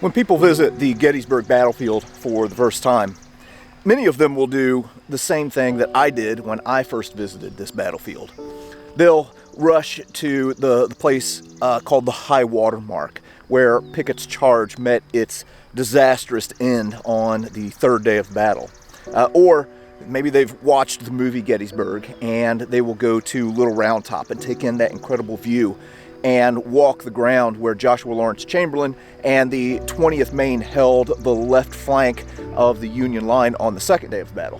When people visit the Gettysburg battlefield for the first time, many of them will do the same thing that I did when I first visited this battlefield. They'll rush to the place called the high water mark, where Pickett's charge met its disastrous end on the third day of battle. Or maybe they've watched the movie Gettysburg and they will go to Little Round Top and take in that incredible view and walk the ground where Joshua Lawrence Chamberlain and the 20th Maine held the left flank of the Union line on the second day of battle.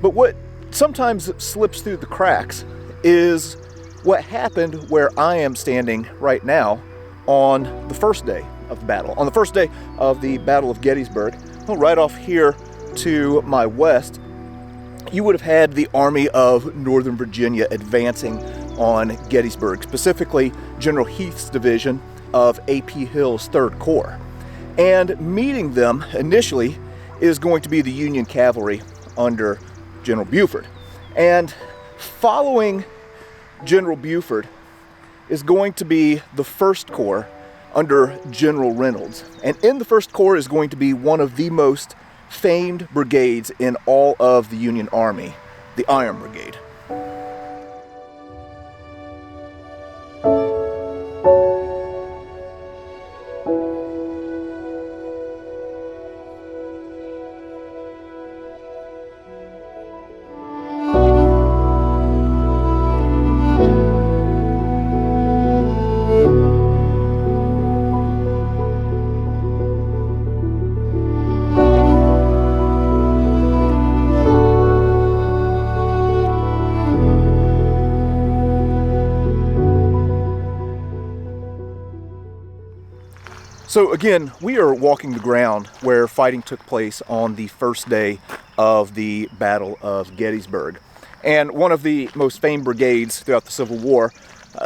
But what sometimes slips through the cracks is what happened where I am standing right now on the first day of the battle. On the first day of the Battle of Gettysburg, right off here to my west, you would have had the Army of Northern Virginia advancing on Gettysburg, specifically General Heath's division of A.P. Hill's 3rd Corps. And meeting them initially is going to be the Union cavalry under General Buford. And following General Buford is going to be the 1st Corps under General Reynolds. And in the 1st Corps is going to be one of the most famed brigades in all of the Union Army, the Iron Brigade. So again, we are walking the ground where fighting took place on the first day of the Battle of Gettysburg. And one of the most famed brigades throughout the Civil War,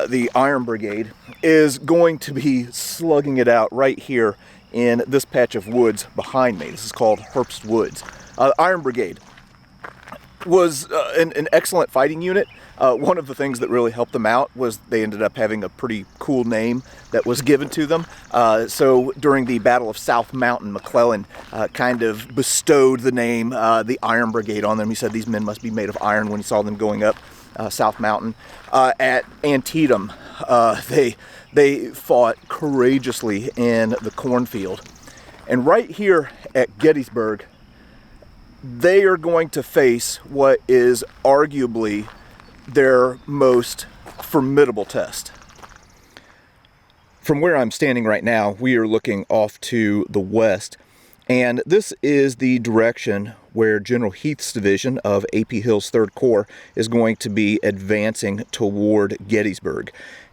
the Iron Brigade, is going to be slugging it out right here in this patch of woods behind me. This is called Herbst Woods. Iron Brigade was an excellent fighting unit. One of the things that really helped them out was they ended up having a pretty cool name that was given to them. So during the Battle of South Mountain, McClellan kind of bestowed the name the Iron Brigade on them. He said these men must be made of iron when he saw them going up South Mountain. At Antietam, they fought courageously in the cornfield. And right here at Gettysburg, they are going to face what is arguably their most formidable test. From where I'm standing right now, we are looking off to the west, and this is the direction where General Heath's division of A.P. Hill's 3rd Corps is going to be advancing toward Gettysburg.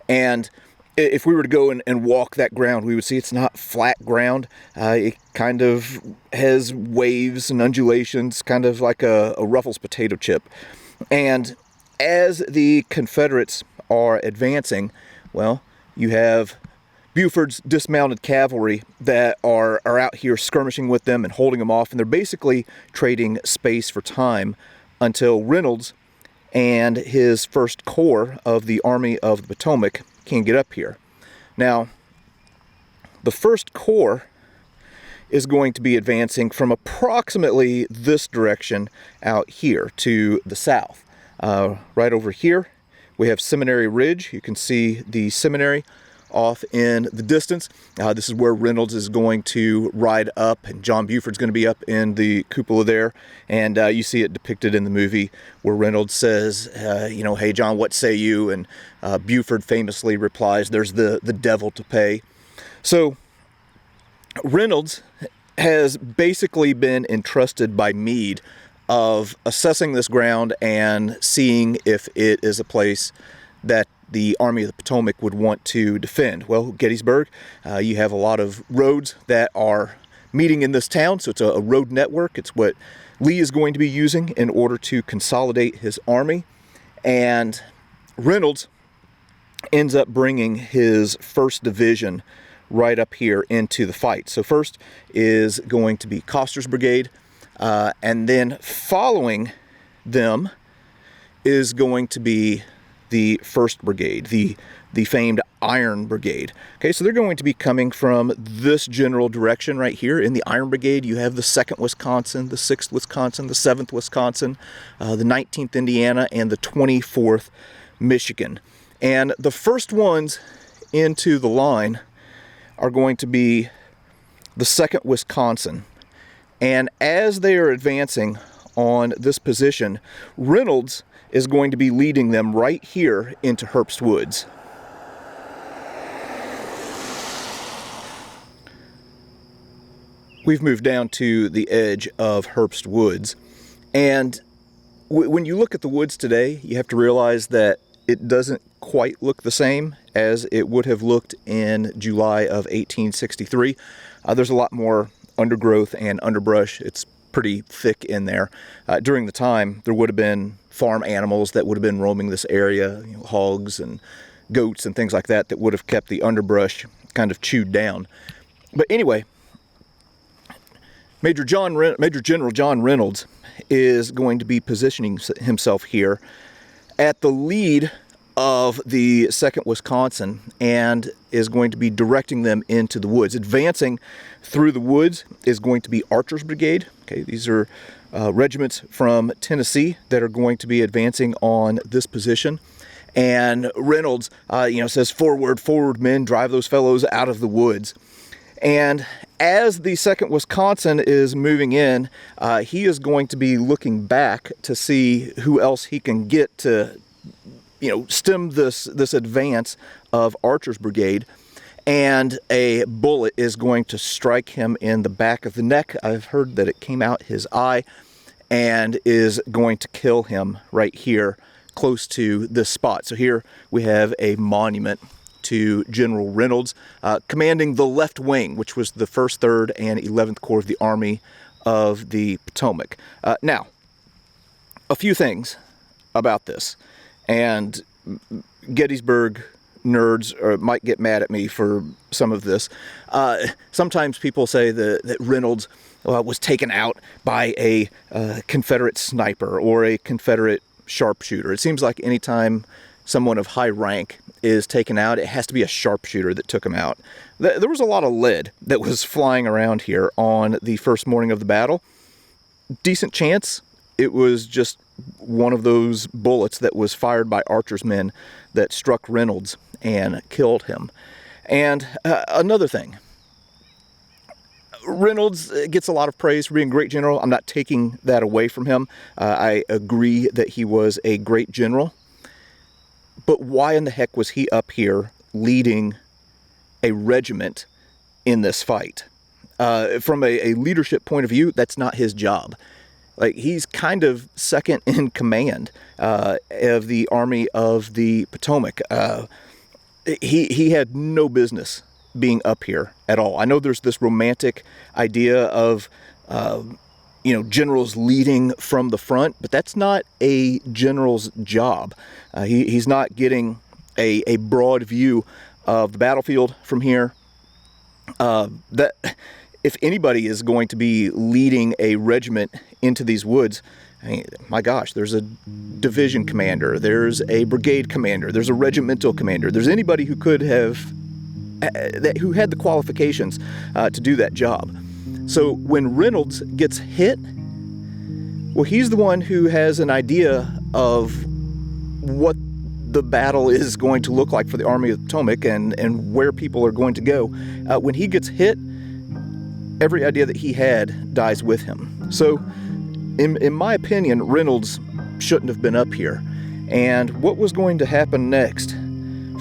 And if we were to go and walk that ground, we would see it's not flat ground. It kind of has waves and undulations, kind of like a Ruffles potato chip. And as the Confederates are advancing, well, you have Buford's dismounted cavalry that are out here skirmishing with them and holding them off, and they're basically trading space for time until Reynolds and his 1st Corps of the Army of the Potomac can get up here. Now, the 1st Corps is going to be advancing from approximately this direction out here to the south. Right over here, we have Seminary Ridge. You can see the seminary off in the distance. This is where Reynolds is going to ride up, and John Buford's going to be up in the cupola there. And you see it depicted in the movie where Reynolds says, hey, John, what say you? And Buford famously replies, there's the devil to pay. So Reynolds has basically been entrusted by Meade of assessing this ground and seeing if it is a place that the Army of the Potomac would want to defend. Well, Gettysburg, you have a lot of roads that are meeting in this town, so it's a road network. It's what Lee is going to be using in order to consolidate his army. And Reynolds ends up bringing his 1st Division right up here into the fight. So first is going to be Coster's Brigade, and then following them is going to be the 1st Brigade, the famed Iron Brigade. Okay, so they're going to be coming from this general direction right here. In the Iron Brigade, you have the 2nd Wisconsin, the 6th Wisconsin, the 7th Wisconsin, the 19th Indiana, and the 24th Michigan. And the first ones into the line are going to be the 2nd Wisconsin. And as they are advancing on this position, Reynolds is going to be leading them right here into Herbst Woods. We've moved down to the edge of Herbst Woods, and when you look at the woods today, you have to realize that it doesn't quite look the same as it would have looked in July of 1863. There's a lot more undergrowth and underbrush. It's pretty thick in there. During the time, there would have been farm animals that would have been roaming this area, hogs and goats and things like that, that would have kept the underbrush kind of chewed down. But anyway, Major General John Reynolds is going to be positioning himself here at the lead of the 2nd Wisconsin and is going to be directing them into the woods. Advancing through the woods is going to be Archer's Brigade. Okay, these are regiments from Tennessee that are going to be advancing on this position. And Reynolds, says, "Forward, forward, men, drive those fellows out of the woods." And as the 2nd Wisconsin is moving in, he is going to be looking back to see who else he can get to, stem this advance of Archer's Brigade. And a bullet is going to strike him in the back of the neck. I've heard that it came out his eye and is going to kill him right here close to this spot. So here we have a monument to General Reynolds, commanding the left wing, which was the 1st, 3rd, and 11th Corps of the Army of the Potomac. Now, a few things about this, and Gettysburg nerds might get mad at me for some of this. Sometimes people say that Reynolds was taken out by a Confederate sniper or a Confederate sharpshooter. It seems like anytime someone of high rank is taken out, it has to be a sharpshooter that took him out. There was a lot of lead that was flying around here on the first morning of the battle. Decent chance it was just one of those bullets that was fired by Archer's men that struck Reynolds and killed him. And another thing, Reynolds gets a lot of praise for being a great general. I'm not taking that away from him. I agree that he was a great general. But why in the heck was he up here leading a regiment in this fight? From a leadership point of view, that's not his job. Like, he's kind of second in command of the Army of the Potomac. He had no business being up here at all. I know there's this romantic idea of generals leading from the front, but that's not a general's job. He's not getting a broad view of the battlefield from here. That if anybody is going to be leading a regiment into these woods, I mean, my gosh, there's a division commander, there's a brigade commander, there's a regimental commander, there's anybody who could have, who had the qualifications to do that job. So when Reynolds gets hit, well, he's the one who has an idea of what the battle is going to look like for the Army of the Potomac and where people are going to go. When he gets hit, every idea that he had dies with him. So in my opinion, Reynolds shouldn't have been up here. And what was going to happen next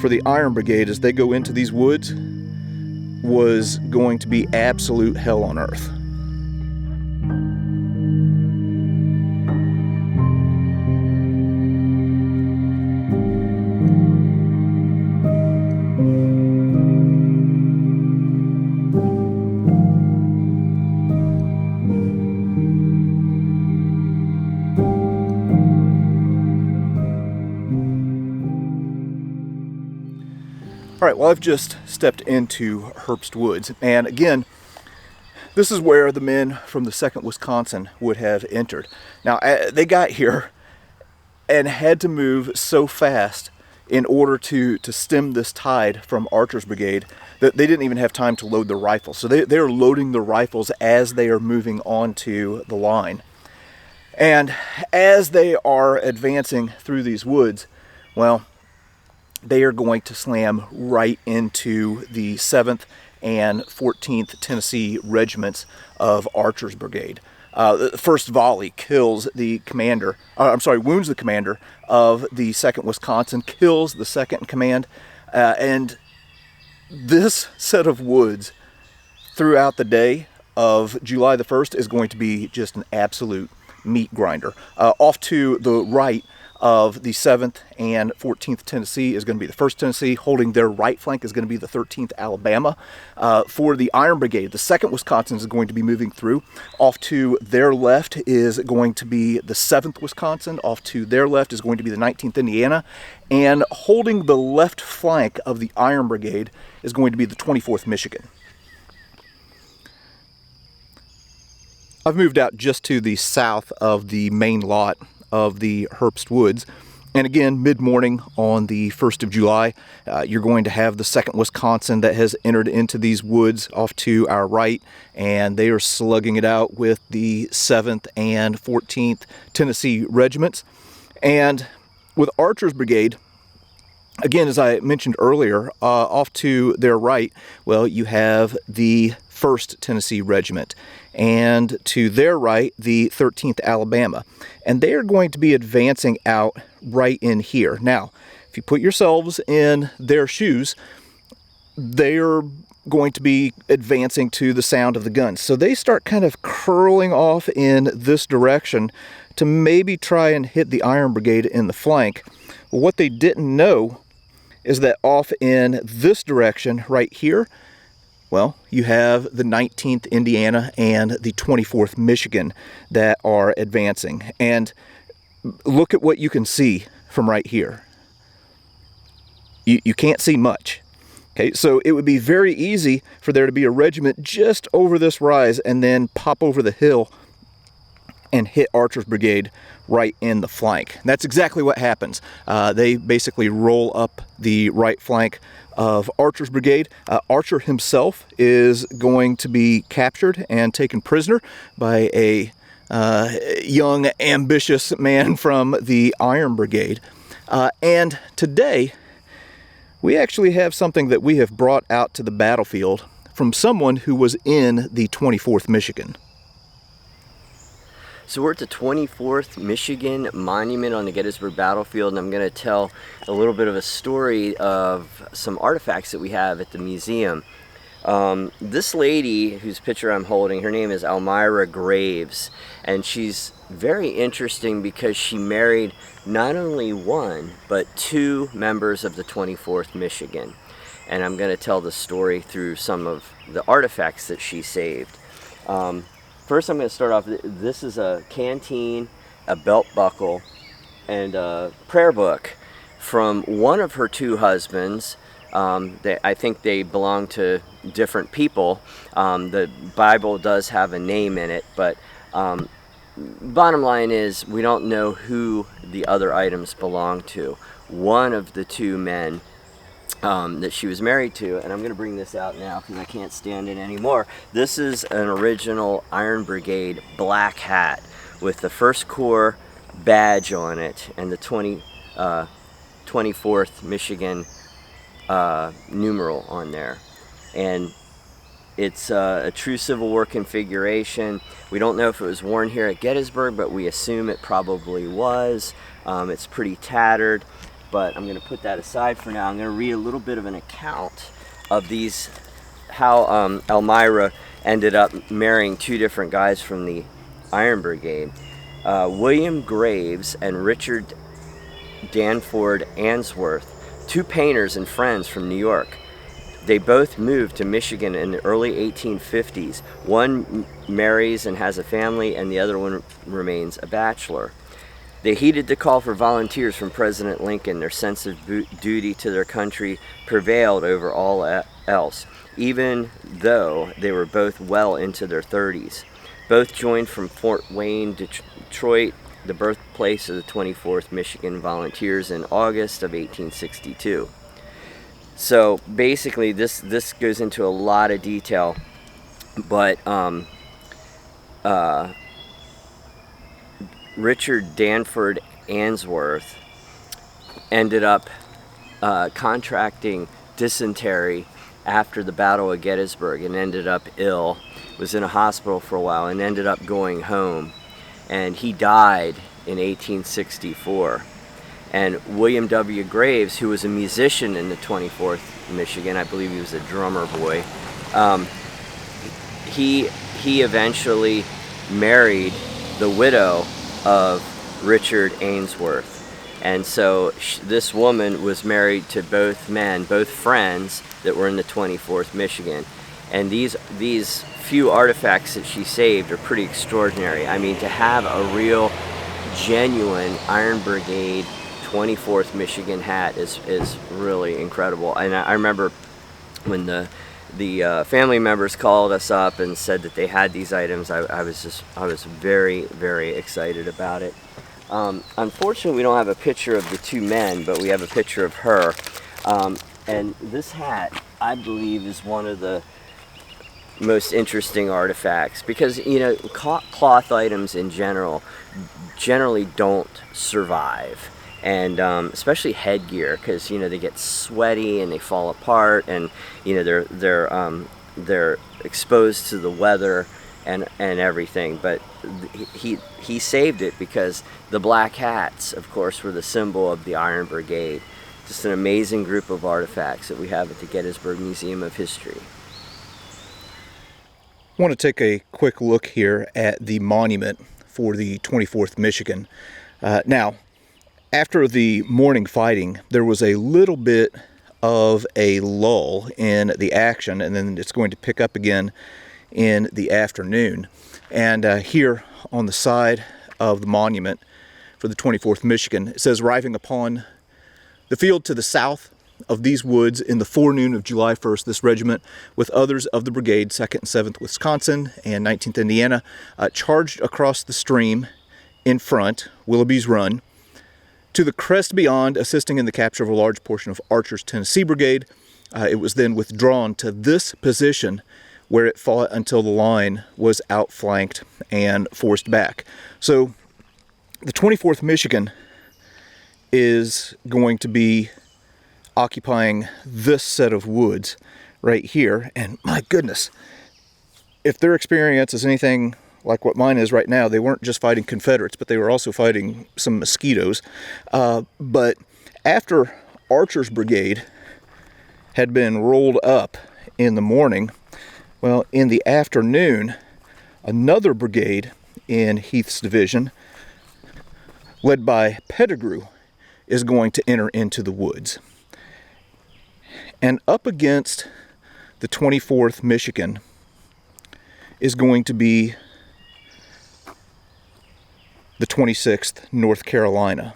for the Iron Brigade as they go into these woods was going to be absolute hell on earth. All right, well, I've just stepped into Herbst Woods, and again, this is where the men from the 2nd Wisconsin would have entered. Now, they got here and had to move so fast in order to stem this tide from Archer's brigade, that they didn't even have time to load the rifles. So they're loading the rifles as they are moving onto the line. And as they are advancing through these woods, well, they are going to slam right into the 7th and 14th Tennessee regiments of Archer's brigade. The first volley kills the commander, wounds the commander of the 2nd Wisconsin, kills the 2nd in command, and this set of woods throughout the day of July the 1st is going to be just an absolute meat grinder. Off to the right of the 7th and 14th Tennessee is going to be the 1st Tennessee. Holding their right flank is going to be the 13th Alabama. For the Iron Brigade, the 2nd Wisconsin is going to be moving through. Off to their left is going to be the 7th Wisconsin. Off to their left is going to be the 19th Indiana. And holding the left flank of the Iron Brigade is going to be the 24th Michigan. I've moved out just to the south of the main lot of the Herbst Woods. And again, mid-morning on the 1st of July, you're going to have the 2nd Wisconsin that has entered into these woods off to our right, and they are slugging it out with the 7th and 14th Tennessee regiments. And with Archer's brigade, again, as I mentioned earlier, off to their right, well, you have the 1st Tennessee Regiment, and to their right, the 13th Alabama. And they are going to be advancing out right in here. Now, if you put yourselves in their shoes, they are going to be advancing to the sound of the guns. So they start kind of curling off in this direction to maybe try and hit the Iron Brigade in the flank. Well, what they didn't know is that off in this direction right here, well, you have the 19th Indiana and the 24th Michigan that are advancing. And look at what you can see from right here. You can't see much. Okay, so it would be very easy for there to be a regiment just over this rise and then pop over the hill and hit Archer's brigade right in the flank. And that's exactly what happens. They basically roll up the right flank of Archer's brigade. Archer himself is going to be captured and taken prisoner by a young, ambitious man from the Iron Brigade. And today, we actually have something that we have brought out to the battlefield from someone who was in the 24th Michigan. So we're at the 24th Michigan Monument on the Gettysburg battlefield, and I'm going to tell a little bit of a story of some artifacts that we have at the museum. This lady whose picture I'm holding, her name is Elmira Graves, and she's very interesting because she married not only one, but two members of the 24th Michigan. And I'm going to tell the story through some of the artifacts that she saved. First, I'm going to start off, this is a canteen, a belt buckle, and a prayer book from one of her two husbands. I think they belong to different people. The Bible does have a name in it, but bottom line is we don't know who the other items belong to. One of the two men that she was married to, and I'm going to bring this out now because I can't stand it anymore. This is an original Iron Brigade black hat with the 1st Corps badge on it and the 24th Michigan numeral on there. And it's a true Civil War configuration. We don't know if it was worn here at Gettysburg, but we assume it probably was. It's pretty tattered. But I'm going to put that aside for now. I'm going to read a little bit of an account of these, how Elmira ended up marrying two different guys from the Iron Brigade. William Graves and Richard Danford Answorth, two painters and friends from New York. They both moved to Michigan in the early 1850s. One marries and has a family, and the other one remains a bachelor. They heeded the call for volunteers from President Lincoln. Their sense of duty to their country prevailed over all else, even though they were both well into their 30s. Both joined from Fort Wayne, Detroit, the birthplace of the 24th Michigan Volunteers in August of 1862. So basically this goes into a lot of detail, but Richard Danford Ainsworth ended up contracting dysentery after the Battle of Gettysburg and ended up ill, was in a hospital for a while and ended up going home, and he died in 1864. And William W. Graves, who was a musician in the 24th Michigan, I believe he was a drummer boy, he eventually married the widow of Richard Ainsworth. And so this woman was married to both men, both friends that were in the 24th Michigan. And these few artifacts that she saved are pretty extraordinary. I mean, to have a real, genuine Iron Brigade 24th Michigan hat is really incredible. And I remember when the family members called us up and said that they had these items, I was very, very excited about it. Unfortunately, we don't have a picture of the two men, but we have a picture of her. And this hat, I believe, is one of the most interesting artifacts because, you know, cloth items in generally don't survive. And especially headgear, because, you know, they get sweaty and they fall apart, and, you know, they're exposed to the weather and everything. But he saved it because the black hats, of course, were the symbol of the Iron Brigade. Just an amazing group of artifacts that we have at the Gettysburg Museum of History. I want to take a quick look here at the monument for the 24th Michigan. Now, after the morning fighting, there was a little bit of a lull in the action, and then it's going to pick up again in the afternoon. And here on the side of the monument for the 24th Michigan, it says, arriving upon the field to the south of these woods in the forenoon of July 1st, this regiment, with others of the brigade, 2nd and 7th Wisconsin and 19th Indiana, charged across the stream in front, Willoughby's Run, to the crest beyond, assisting in the capture of a large portion of Archer's Tennessee Brigade. It was then withdrawn to this position where it fought until the line was outflanked and forced back. So the 24th Michigan is going to be occupying this set of woods right here. And my goodness, if their experience is anything like what mine is right now, they weren't just fighting Confederates, but they were also fighting some mosquitoes. But after Archer's brigade had been rolled up in the morning, well, in the afternoon, another brigade in Heath's division, led by Pettigrew, is going to enter into the woods. And up against the 24th Michigan is going to be the 26th North Carolina.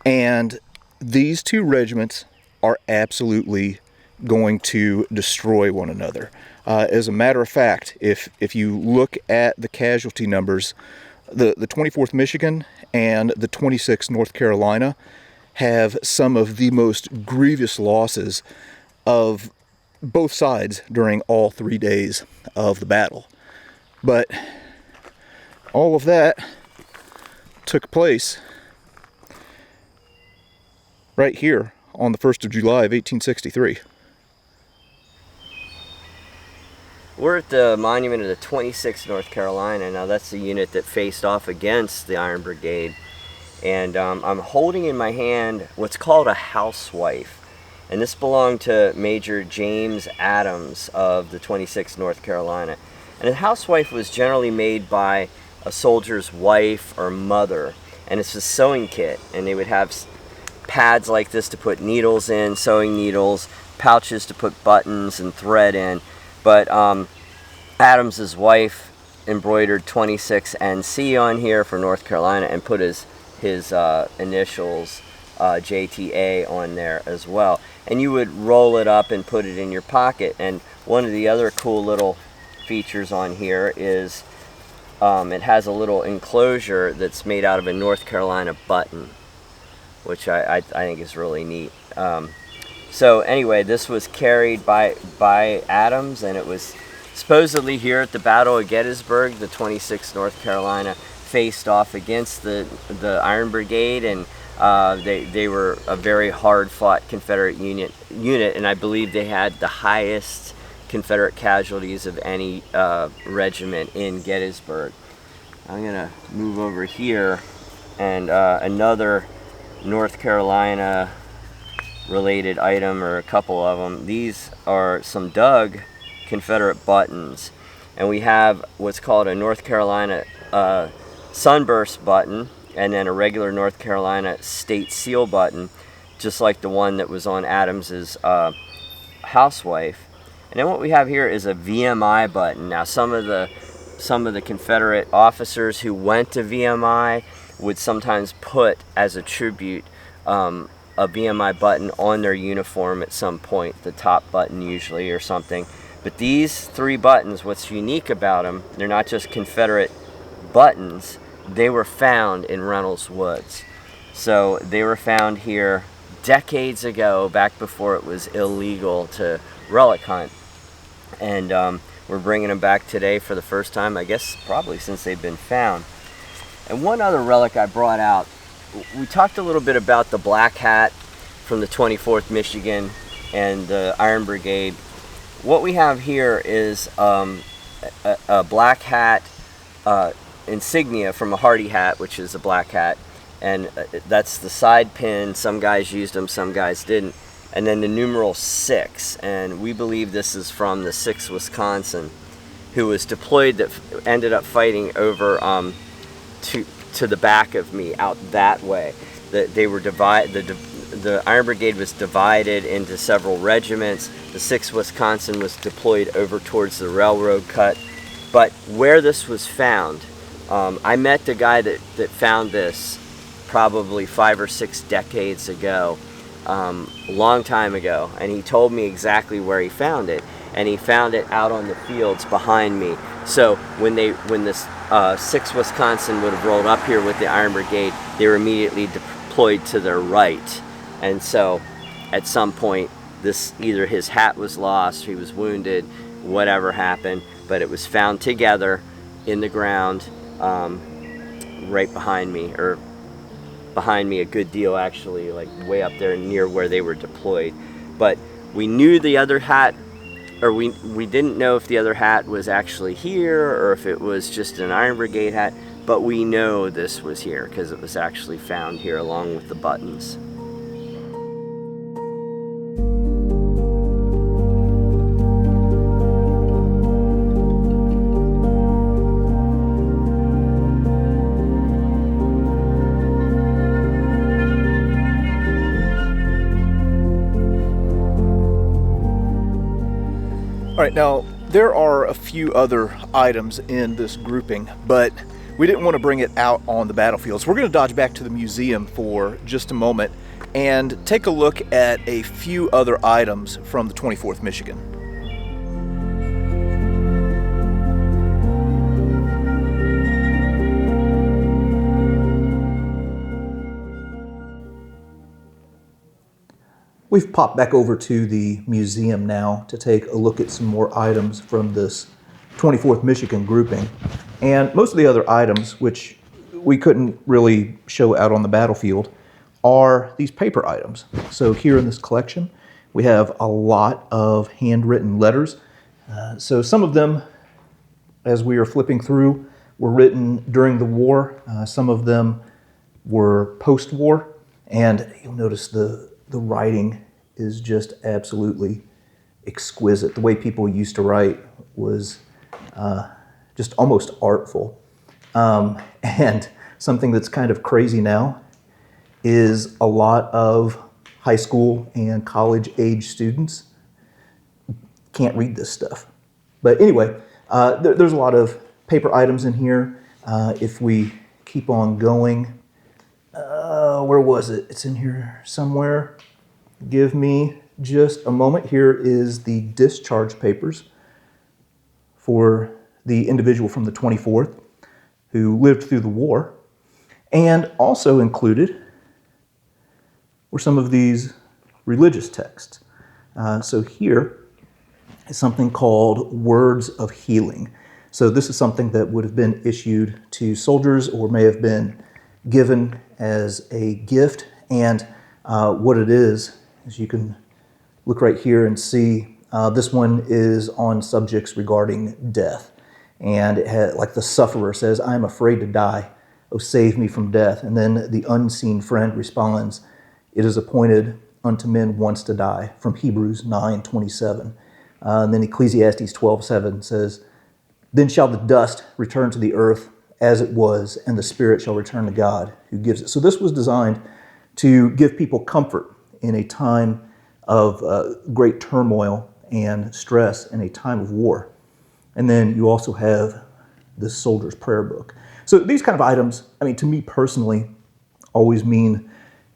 And these two regiments are absolutely going to destroy one another. As a matter of fact, if you look at the casualty numbers, the 24th Michigan and the 26th North Carolina have some of the most grievous losses of both sides during all 3 days of the battle. But all of that took place right here on the 1st of July of 1863. We're at the monument of the 26th North Carolina. Now that's the unit that faced off against the Iron Brigade. And I'm holding in my hand what's called a housewife. And this belonged to Major James Adams of the 26th North Carolina. And a housewife was generally made by a soldier's wife or mother. And it's a sewing kit. And they would have pads like this to put needles in, sewing needles, pouches to put buttons and thread in. But Adams's wife embroidered 26 NC on here for North Carolina and put his initials JTA on there as well. And you would roll it up and put it in your pocket. And one of the other cool little features on here is it has a little enclosure that's made out of a North Carolina button, which I think is really neat. So anyway, this was carried by Adams, and it was supposedly here at the Battle of Gettysburg. The 26th North Carolina faced off against the Iron Brigade, and they were a very hard-fought Confederate unit, and I believe they had the highest Confederate casualties of any regiment in Gettysburg. I'm gonna move over here, and another North Carolina related item, or a couple of them. These are some dug Confederate buttons, and we have what's called a North Carolina sunburst button, and then a regular North Carolina state seal button, just like the one that was on Adams's housewife. And then what we have here is a VMI button. Now some of the Confederate officers who went to VMI would sometimes put as a tribute a VMI button on their uniform at some point, the top button usually or something. But these three buttons, what's unique about them, they're not just Confederate buttons, they were found in Reynolds Woods. So they were found here decades ago, back before it was illegal to relic hunt. And we're bringing them back today for the first time, I guess probably since they've been found. And one other relic I brought out, we talked a little bit about the black hat from the 24th Michigan and the Iron Brigade. What we have here is a black hat insignia from a Hardy hat, which is a black hat, and that's the side pin. Some guys used them, some guys didn't. And then the numeral 6, and we believe this is from the 6th Wisconsin, who was deployed, that ended up fighting over to the back of me, out that way. They were divided. The Iron Brigade was divided into several regiments. The 6th Wisconsin was deployed over towards the railroad cut. But where this was found, I met the guy that found this probably 5 or 6 decades ago, a long time ago, and he told me exactly where he found it. And he found it out on the fields behind me. So when this 6th Wisconsin would have rolled up here with the Iron Brigade, they were immediately deployed to their right. And so at some point, either his hat was lost, he was wounded, whatever happened, but it was found together in the ground right behind me, or behind me a good deal actually, like way up there near where they were deployed. But we knew the other hat, or we didn't know if the other hat was actually here or if it was just an Iron Brigade hat, but we know this was here because it was actually found here along with the buttons. All right, now there are a few other items in this grouping, but we didn't want to bring it out on the battlefields. We're going to dodge back to the museum for just a moment and take a look at a few other items from the 24th Michigan. We've popped back over to the museum now to take a look at some more items from this 24th Michigan grouping. And most of the other items, which we couldn't really show out on the battlefield, are these paper items. So here in this collection, we have a lot of handwritten letters. So some of them, as we are flipping through, were written during the war. Some of them were post-war, and you'll notice the writing is just absolutely exquisite. The way people used to write was just almost artful. And something that's kind of crazy now is a lot of high school and college age students can't read this stuff. But anyway, there's a lot of paper items in here. If we keep on going, where was it? It's in here somewhere. Give me just a moment. Here is the discharge papers for the individual from the 24th. who lived through the war. And also included were some of these religious texts. So here is something called Words of Healing. So this is something that would have been issued to soldiers or may have been given as a gift. And what it is you can look right here and see this one is on subjects regarding death. And it had, like the sufferer says, "I am afraid to die. Oh, save me from death." And then the unseen friend responds, "It is appointed unto men once to die," from Hebrews 9:27. And then Ecclesiastes 12:7 says, "Then shall the dust return to the earth as it was, and the spirit shall return to God who gives it." So this was designed to give people comfort in a time of great turmoil and stress, in a time of war. And then you also have this soldier's prayer book. So these kind of items, I mean, to me personally, always mean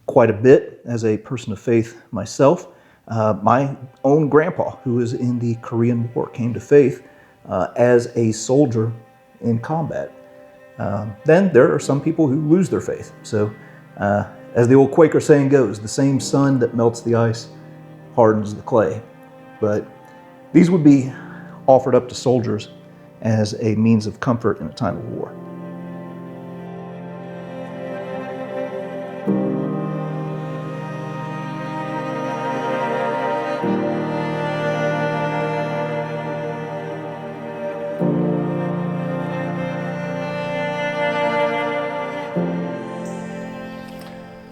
quite a bit as a person of faith myself. My own grandpa, who was in the Korean War, came to faith as a soldier in combat. Then there are some people who lose their faith. So as the old Quaker saying goes, the same sun that melts the ice hardens the clay. But these would be offered up to soldiers as a means of comfort in a time of war.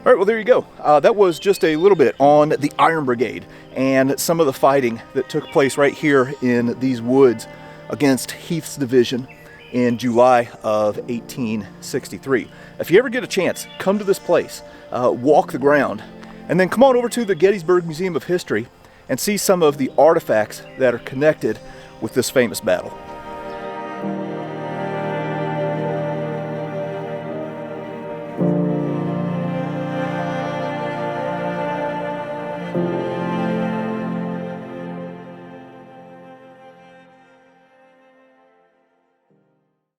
All right, well, there you go. That was just a little bit on the Iron Brigade and some of the fighting that took place right here in these woods against Heath's division in July of 1863. If you ever get a chance, come to this place, walk the ground, and then come on over to the Gettysburg Museum of History and see some of the artifacts that are connected with this famous battle.